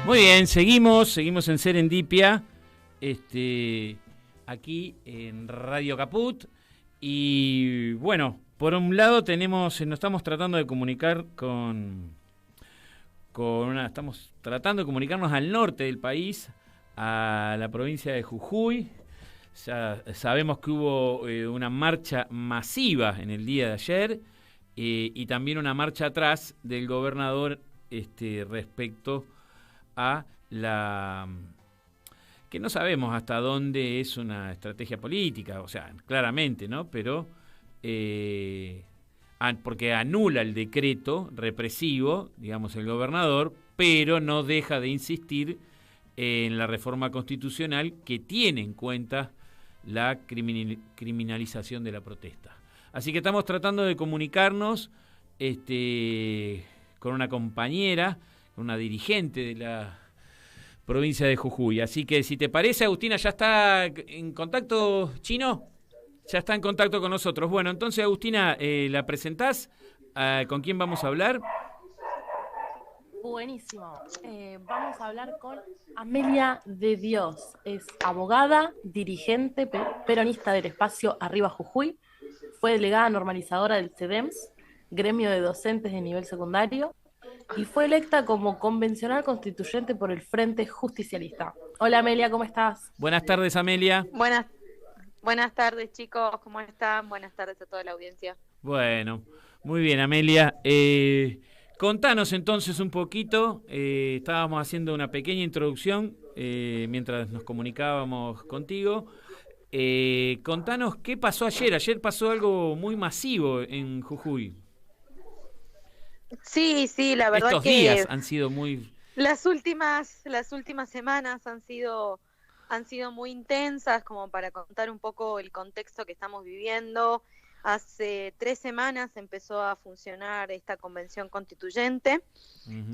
Muy bien, seguimos en Serendipia, aquí en Radio Caput. Y bueno, por un lado nos estamos tratando de comunicar estamos tratando de comunicarnos al norte del país, a la provincia de Jujuy. Ya sabemos que hubo una marcha masiva en el día de ayer y también una marcha atrás del gobernador respecto a que no sabemos hasta dónde es una estrategia política, o sea, claramente, ¿no? Pero porque anula el decreto represivo, digamos, el gobernador, pero no deja de insistir en la reforma constitucional que tiene en cuenta la criminalización de la protesta. Así que estamos tratando de comunicarnos con una compañera, con una dirigente de la provincia de Jujuy. Así que si te parece, Agustina, ¿ya está en contacto, Chino? Ya está en contacto con nosotros. Bueno, entonces, Agustina, ¿la presentás? ¿Con quién vamos a hablar? Buenísimo. Vamos a hablar con Amelia de Dios. Es abogada, dirigente peronista del espacio Arriba Jujuy. Fue delegada normalizadora del CEDEMS, gremio de docentes de nivel secundario, y fue electa como convencional constituyente por el Frente Justicialista. Hola Amelia, ¿cómo estás? Buenas tardes, Amelia. Buenas tardes, chicos, ¿cómo están? Buenas tardes a toda la audiencia. Bueno, muy bien, Amelia. Contanos entonces un poquito, estábamos haciendo una pequeña introducción mientras nos comunicábamos contigo. Contanos qué pasó ayer. Ayer pasó algo muy masivo en Jujuy. Sí, la verdad Estos que días han sido muy... las últimas semanas han sido muy intensas, como para contar un poco el contexto que estamos viviendo. Hace 3 semanas empezó a funcionar esta convención constituyente,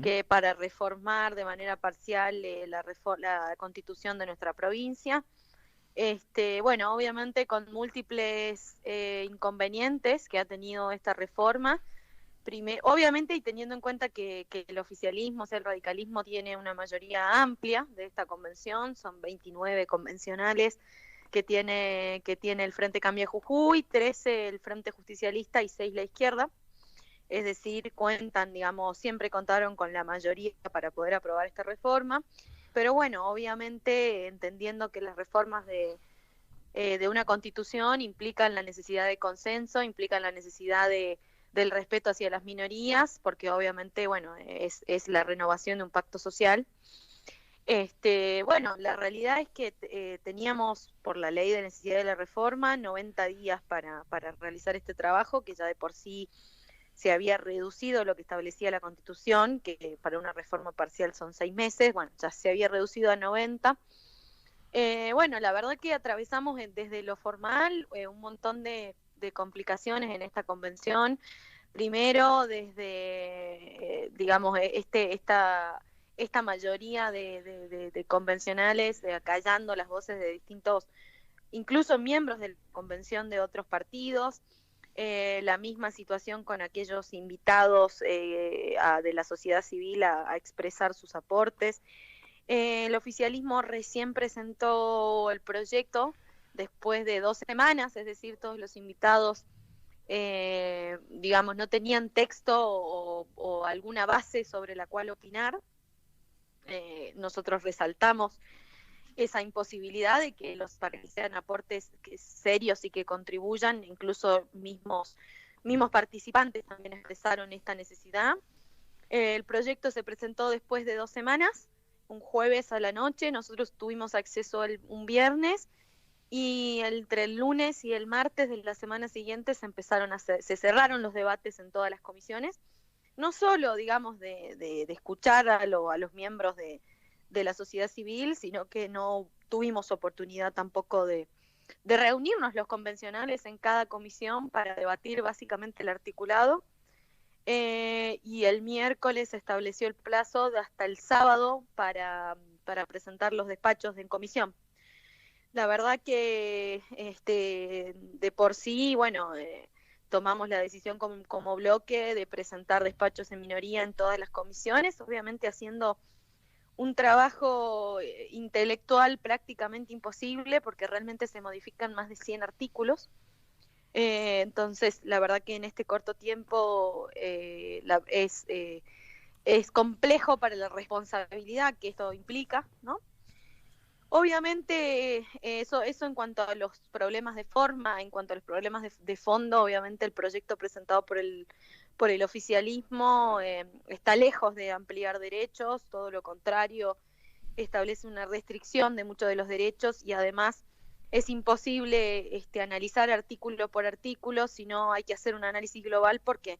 que para reformar de manera parcial la constitución de nuestra provincia. Bueno, obviamente con múltiples inconvenientes que ha tenido esta reforma. Obviamente, y teniendo en cuenta que el oficialismo, o sea, el radicalismo tiene una mayoría amplia de esta convención, son 29 convencionales que tiene el Frente Cambia Jujuy, 13 el Frente Justicialista y 6 la izquierda. Es decir, siempre contaron con la mayoría para poder aprobar esta reforma. Pero bueno, obviamente entendiendo que las reformas de una constitución implican la necesidad de consenso, implican la necesidad del respeto hacia las minorías, porque obviamente, bueno, es la renovación de un pacto social. Bueno, la realidad es que teníamos, por la ley de necesidad de la reforma, 90 días para realizar este trabajo, que ya de por sí se había reducido lo que establecía la Constitución, que para una reforma parcial son 6 meses, bueno, ya se había reducido a 90. Bueno, la verdad que atravesamos desde lo formal un montón de complicaciones en esta convención. Primero, desde, esta mayoría de convencionales acallando las voces de distintos, incluso miembros de la convención de otros partidos. La misma situación con aquellos invitados de la sociedad civil a expresar sus aportes. El oficialismo recién presentó el proyecto después de 2 semanas, es decir, todos los invitados no tenían texto o alguna base sobre la cual opinar. Nosotros resaltamos esa imposibilidad de que para que sean aportes serios y que contribuyan, incluso mismos participantes también expresaron esta necesidad. El proyecto se presentó después de 2 semanas, un jueves a la noche. Nosotros tuvimos acceso un viernes, y entre el lunes y el martes de la semana siguiente se cerraron los debates en todas las comisiones, no solo, de escuchar a los miembros de la sociedad civil, sino que no tuvimos oportunidad tampoco de reunirnos los convencionales en cada comisión para debatir básicamente el articulado. Y el miércoles se estableció el plazo de hasta el sábado para presentar los despachos en comisión. La verdad que de por sí, bueno, tomamos la decisión como bloque de presentar despachos en minoría en todas las comisiones, obviamente haciendo un trabajo intelectual prácticamente imposible porque realmente se modifican más de 100 artículos. Entonces, la verdad que en este corto tiempo es complejo para la responsabilidad que esto implica, ¿no? Obviamente, eso en cuanto a los problemas de forma. En cuanto a los problemas de fondo, obviamente el proyecto presentado por el oficialismo está lejos de ampliar derechos, todo lo contrario, establece una restricción de muchos de los derechos y además es imposible analizar artículo por artículo, sino hay que hacer un análisis global porque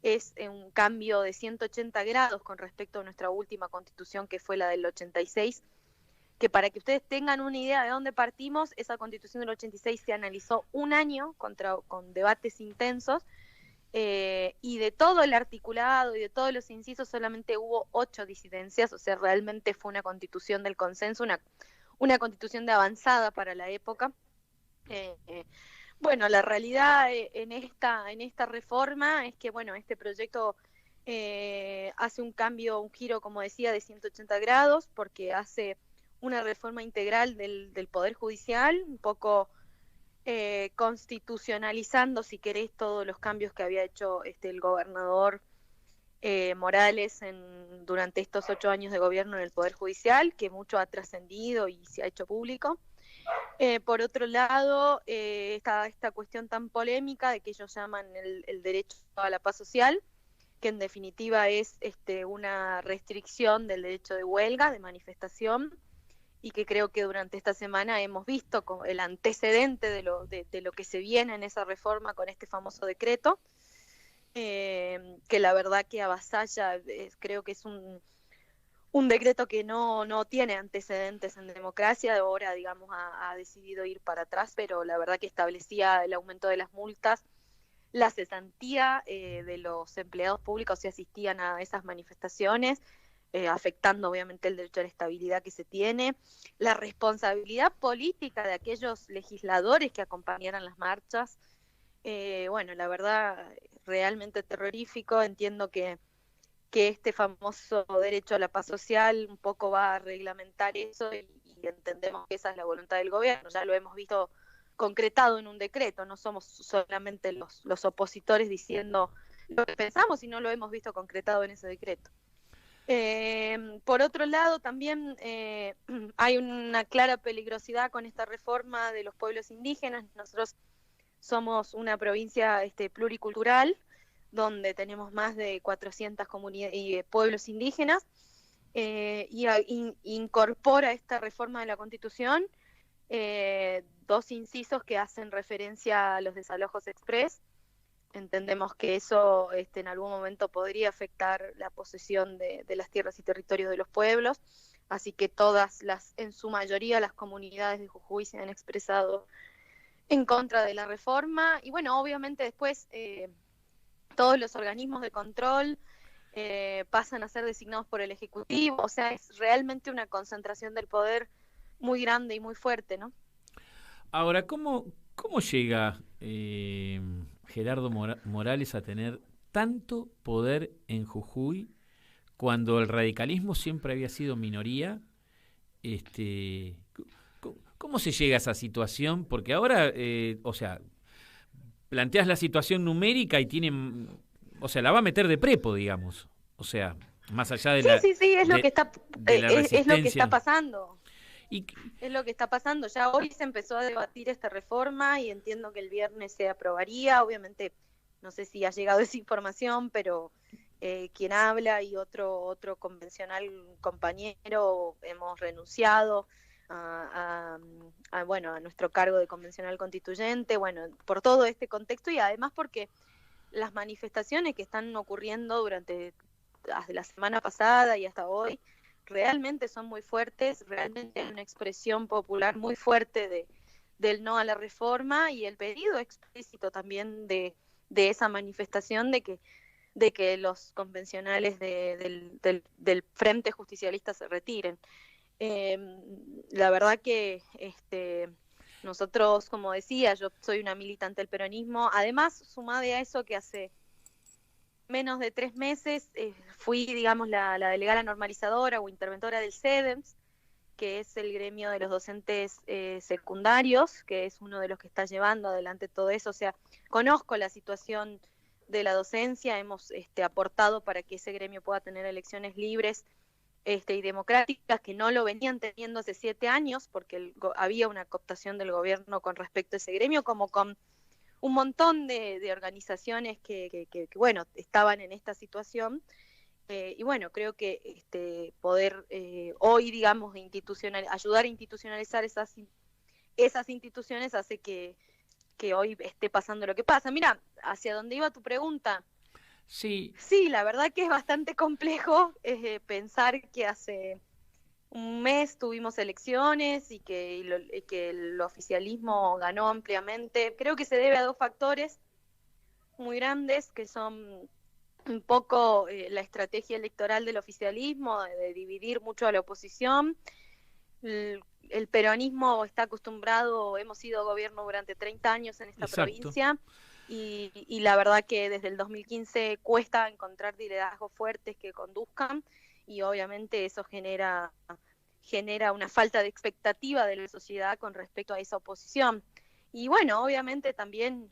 es un cambio de 180 grados con respecto a nuestra última constitución, que fue la del 86, que para que ustedes tengan una idea de dónde partimos, esa constitución del 86 se analizó un año con debates intensos, y de todo el articulado y de todos los incisos solamente hubo 8 disidencias, o sea, realmente fue una constitución del consenso, una constitución de avanzada para la época. Bueno, la realidad en esta reforma es que, bueno, este proyecto hace un cambio, un giro, como decía, de 180 grados, porque hace una reforma integral del Poder Judicial, un poco constitucionalizando, si querés, todos los cambios que había hecho el gobernador Morales durante estos 8 años de gobierno en el Poder Judicial, que mucho ha trascendido y se ha hecho público. Por otro lado, esta cuestión tan polémica de que ellos llaman el derecho a la paz social, que en definitiva es una restricción del derecho de huelga, de manifestación, y que creo que durante esta semana hemos visto el antecedente de lo que se viene en esa reforma con este famoso decreto, que la verdad que avasalla. Creo que es un decreto que no tiene antecedentes en democracia. Ahora, digamos, ha decidido ir para atrás, pero la verdad que establecía el aumento de las multas, la cesantía de los empleados públicos si asistían a esas manifestaciones, afectando obviamente el derecho a la estabilidad que se tiene, la responsabilidad política de aquellos legisladores que acompañaran las marchas. Bueno, la verdad, realmente terrorífico. Entiendo que este famoso derecho a la paz social un poco va a reglamentar eso, y entendemos que esa es la voluntad del gobierno. Ya lo hemos visto concretado en un decreto, no somos solamente los opositores diciendo lo que pensamos, sino lo hemos visto concretado en ese decreto. Por otro lado, también hay una clara peligrosidad con esta reforma de los pueblos indígenas. Nosotros somos una provincia pluricultural, donde tenemos más de 400 comunidades y pueblos indígenas, incorpora esta reforma de la Constitución 2 incisos que hacen referencia a los desalojos express. Entendemos que eso en algún momento podría afectar la posesión de las tierras y territorios de los pueblos, así que en su mayoría las comunidades de Jujuy se han expresado en contra de la reforma. Y bueno, obviamente después todos los organismos de control pasan a ser designados por el Ejecutivo, o sea, es realmente una concentración del poder muy grande y muy fuerte, ¿no? Ahora, ¿cómo llega Gerardo Morales a tener tanto poder en Jujuy cuando el radicalismo siempre había sido minoría? ¿Cómo se llega a esa situación? Porque ahora, o sea, planteas la situación numérica y la va a meter de prepo, digamos. O sea, más allá de Sí, es lo que está es lo que está pasando. Y es lo que está pasando. Ya hoy se empezó a debatir esta reforma y entiendo que el viernes se aprobaría. Obviamente, no sé si ha llegado esa información, pero quien habla y otro convencional compañero hemos renunciado a nuestro cargo de convencional constituyente, bueno, por todo este contexto, y además porque las manifestaciones que están ocurriendo desde la semana pasada y hasta hoy realmente son muy fuertes. Realmente hay una expresión popular muy fuerte del no a la reforma, y el pedido explícito también de esa manifestación de que los convencionales del Frente Justicialista se retiren. La verdad que nosotros, como decía, yo soy una militante del peronismo, además sumade a eso que hace menos de 3 meses fui, digamos, la delegada normalizadora o interventora del CEDEMS, que es el gremio de los docentes secundarios, que es uno de los que está llevando adelante todo eso. O sea, conozco la situación de la docencia, hemos aportado para que ese gremio pueda tener elecciones libres y democráticas, que no lo venían teniendo hace 7 años, porque había una cooptación del gobierno con respecto a ese gremio, como con un montón de organizaciones que, bueno, estaban en esta situación. Y bueno, creo que poder hoy, digamos, ayudar a institucionalizar esas instituciones hace que hoy esté pasando lo que pasa. Mira, hacia dónde iba tu pregunta. Sí. Sí, la verdad que es bastante complejo pensar que hace un mes tuvimos elecciones y que el oficialismo ganó ampliamente. Creo que se debe a 2 factores muy grandes, que son un poco la estrategia electoral del oficialismo, de dividir mucho a la oposición. El peronismo está acostumbrado, hemos sido gobierno durante 30 años en esta Exacto. provincia, y la verdad que desde el 2015 cuesta encontrar liderazgos fuertes que conduzcan, y obviamente eso genera una falta de expectativa de la sociedad con respecto a esa oposición. Y bueno, obviamente también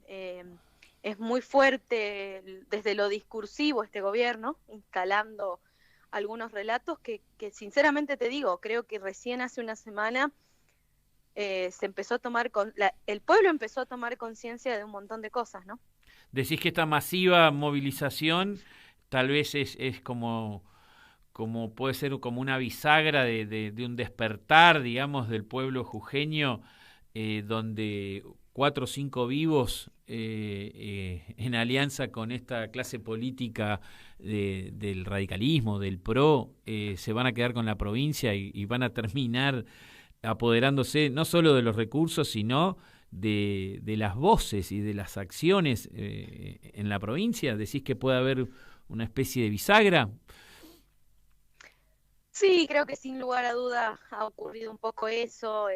es muy fuerte desde lo discursivo este gobierno, instalando algunos relatos que sinceramente te digo, creo que recién hace una semana se empezó a tomar el pueblo empezó a tomar conciencia de un montón de cosas, ¿no? Decís que esta masiva movilización tal vez es como puede ser como una bisagra de un despertar, digamos, del pueblo jujeño, donde 4 o 5 vivos en alianza con esta clase política del radicalismo, del PRO, se van a quedar con la provincia y van a terminar apoderándose no solo de los recursos, sino de las voces y de las acciones en la provincia. ¿Decís que puede haber una especie de bisagra? Sí, creo que sin lugar a duda ha ocurrido un poco eso.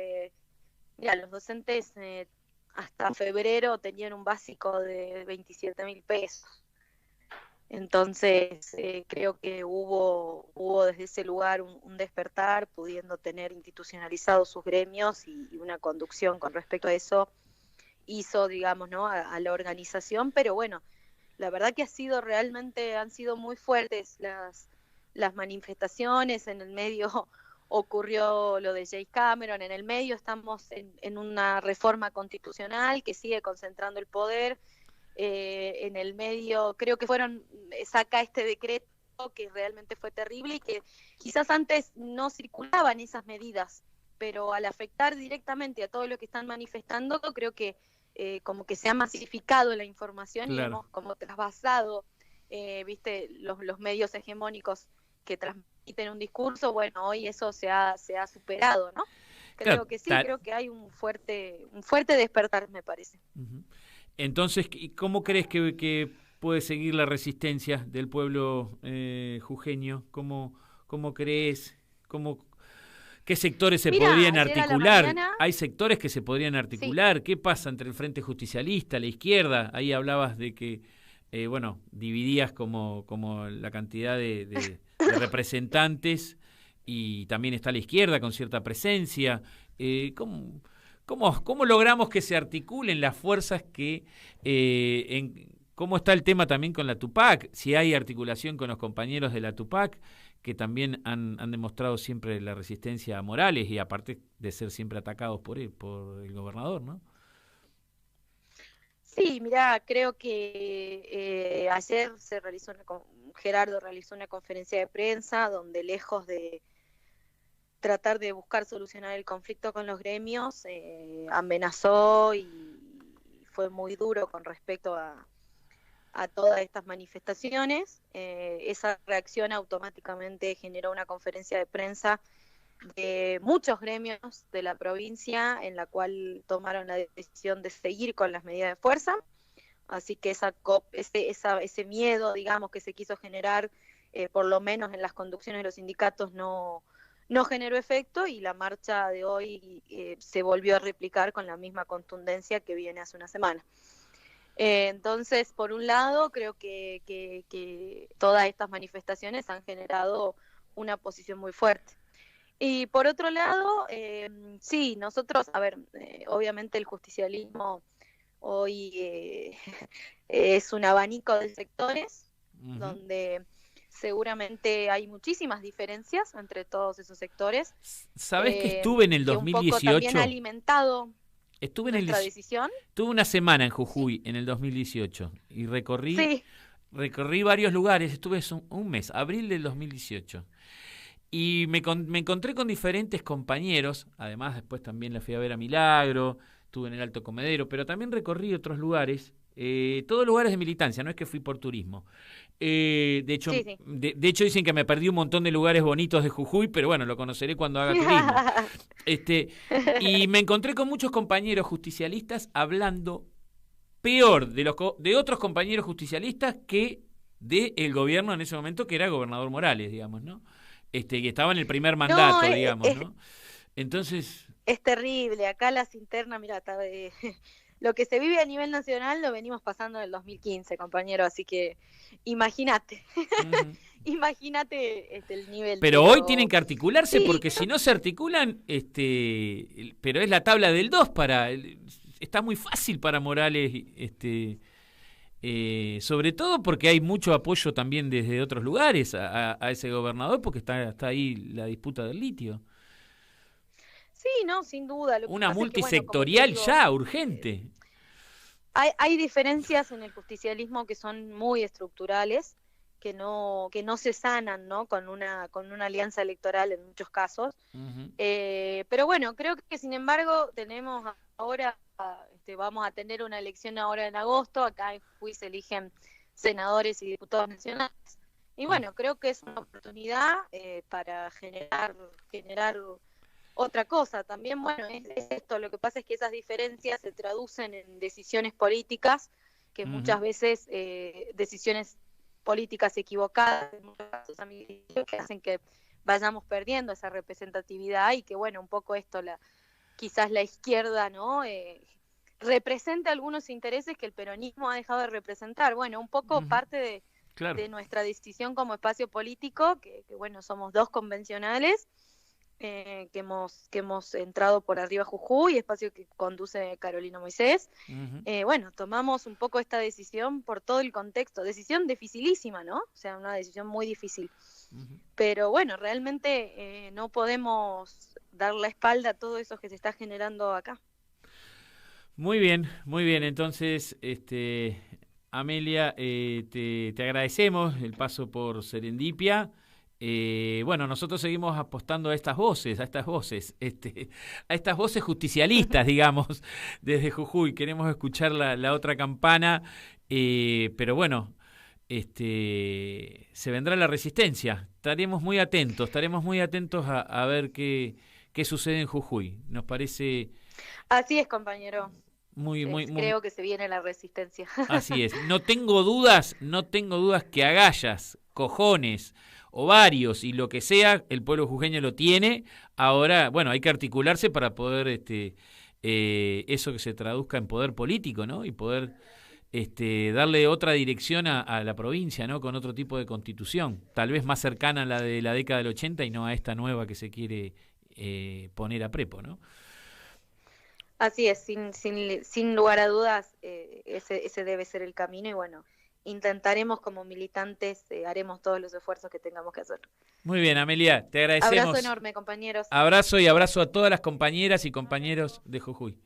Mira, los docentes hasta febrero tenían un básico de 27.000 pesos. Entonces, creo que hubo desde ese lugar un despertar, pudiendo tener institucionalizados sus gremios y una conducción con respecto a eso hizo, digamos, ¿no? a la organización, pero bueno, la verdad que han sido muy fuertes las manifestaciones. En el medio ocurrió lo de James Cameron, en el medio estamos en una reforma constitucional que sigue concentrando el poder. En el medio creo que saca este decreto que realmente fue terrible y que quizás antes no circulaban esas medidas, pero al afectar directamente a todo lo que están manifestando, creo que como que se ha masificado la información y Claro. hemos como trasvasado, viste, los medios hegemónicos que transmiten un discurso. Bueno, hoy eso se ha superado, ¿no? Claro, Creo que sí, creo que hay un fuerte despertar, me parece. uh-huh. Entonces, ¿cómo crees que puede seguir la resistencia del pueblo jujeño? ¿Cómo crees? ¿Qué sectores se Mira, podrían ayer a la articular? mañana, ¿Hay sectores que se podrían sí, articular? ¿Qué pasa entre el Frente Justicialista, la izquierda? Ahí hablabas de que, bueno, dividías como la cantidad de representantes, y también está la izquierda con cierta presencia. ¿Cómo logramos que se articulen las fuerzas cómo está el tema también con la Tupac? Si hay articulación con los compañeros de la Tupac, que también han demostrado siempre la resistencia a Morales, y aparte de ser siempre atacados por el gobernador, ¿no? sí, mira, creo que ayer Gerardo realizó una conferencia de prensa donde, lejos de tratar de buscar solucionar el conflicto con los gremios, amenazó y fue muy duro con respecto a todas estas manifestaciones. Esa reacción automáticamente generó una conferencia de prensa de muchos gremios de la provincia, en la cual tomaron la decisión de seguir con las medidas de fuerza. Así que ese miedo, digamos, que se quiso generar, por lo menos en las conducciones de los sindicatos, no generó efecto, y la marcha de hoy se volvió a replicar con la misma contundencia que viene hace una semana. Entonces, por un lado, creo que todas estas manifestaciones han generado una posición muy fuerte. Y por otro lado, sí, nosotros, a ver, obviamente el justicialismo hoy es un abanico de sectores donde seguramente hay muchísimas diferencias entre todos esos sectores. ¿Sabés que estuve en el que 2018? un poco también ha alimentado nuestra decisión. Tuve una semana en Jujuy en el 2018 y recorrí varios lugares, estuve un mes, abril del 2018. Y me encontré con diferentes compañeros, además después también la fui a ver a Milagro, estuve en el Alto Comedero, pero también recorrí otros lugares, todos lugares de militancia, no es que fui por turismo. De hecho, de hecho dicen que me perdí un montón de lugares bonitos de Jujuy, pero bueno, lo conoceré cuando haga turismo. Y me encontré con muchos compañeros justicialistas hablando peor de otros compañeros justicialistas que del gobierno en ese momento, que era gobernador Morales, digamos, ¿no? Que estaba en el primer mandato, digamos, ¿no? Entonces... Es terrible, acá las internas, mira, lo que se vive a nivel nacional lo venimos pasando en el 2015, compañero, así que imagínate, imagínate el nivel. Pero hoy tienen que articularse, porque si no se articulan, pero es la tabla del 2 está muy fácil para Morales, sobre todo porque hay mucho apoyo también desde otros lugares a ese gobernador, porque está ahí la disputa del litio. Sí, no, sin duda. Una multisectorial es que, ya, urgente. Hay diferencias en el justicialismo que son muy estructurales, que no se sanan, ¿no? con una alianza electoral en muchos casos. Pero bueno, creo que sin embargo tenemos ahora, vamos a tener una elección ahora en agosto, acá en Jujuy se eligen senadores y diputados nacionales, y bueno, creo que es una oportunidad para generar otra cosa. También, bueno, es esto, lo que pasa es que esas diferencias se traducen en decisiones políticas, que muchas veces decisiones políticas equivocadas, en muchos casos que hacen que vayamos perdiendo esa representatividad, y que bueno, un poco esto, quizás la izquierda, ¿no? Representa algunos intereses que el peronismo ha dejado de representar. Bueno, un poco parte de nuestra decisión como espacio político, que bueno, somos dos convencionales, que hemos entrado por Arriba Jujuy, espacio que conduce Carolina Moisés. Bueno, tomamos un poco esta decisión por todo el contexto, decisión dificilísima, ¿no? O sea, una decisión muy difícil. Pero bueno, realmente no podemos dar la espalda a todo eso que se está generando acá. Muy bien, muy bien. Entonces, Amelia, te agradecemos el paso por Serendipia. Bueno, nosotros seguimos apostando a estas voces justicialistas, digamos, desde Jujuy. Queremos escuchar la otra campana, pero bueno, se vendrá la resistencia. Estaremos muy atentos a ver qué sucede en Jujuy. Nos parece... Así es, compañero. Creo que se viene la resistencia. Así es. No tengo dudas que agallas, cojones, ovarios y lo que sea, el pueblo jujeño lo tiene. Ahora, bueno, hay que articularse para poder eso que se traduzca en poder político, ¿no? Y poder darle otra dirección a la provincia, ¿no? Con otro tipo de constitución, tal vez más cercana a la de la década del 80 y no a esta nueva que se quiere poner a prepo, ¿no? Así es, sin lugar a dudas, ese debe ser el camino, y bueno, intentaremos como militantes, haremos todos los esfuerzos que tengamos que hacer. Muy bien, Amelia, te agradecemos. Abrazo enorme, compañeros. Abrazo y abrazo a todas las compañeras y compañeros de Jujuy.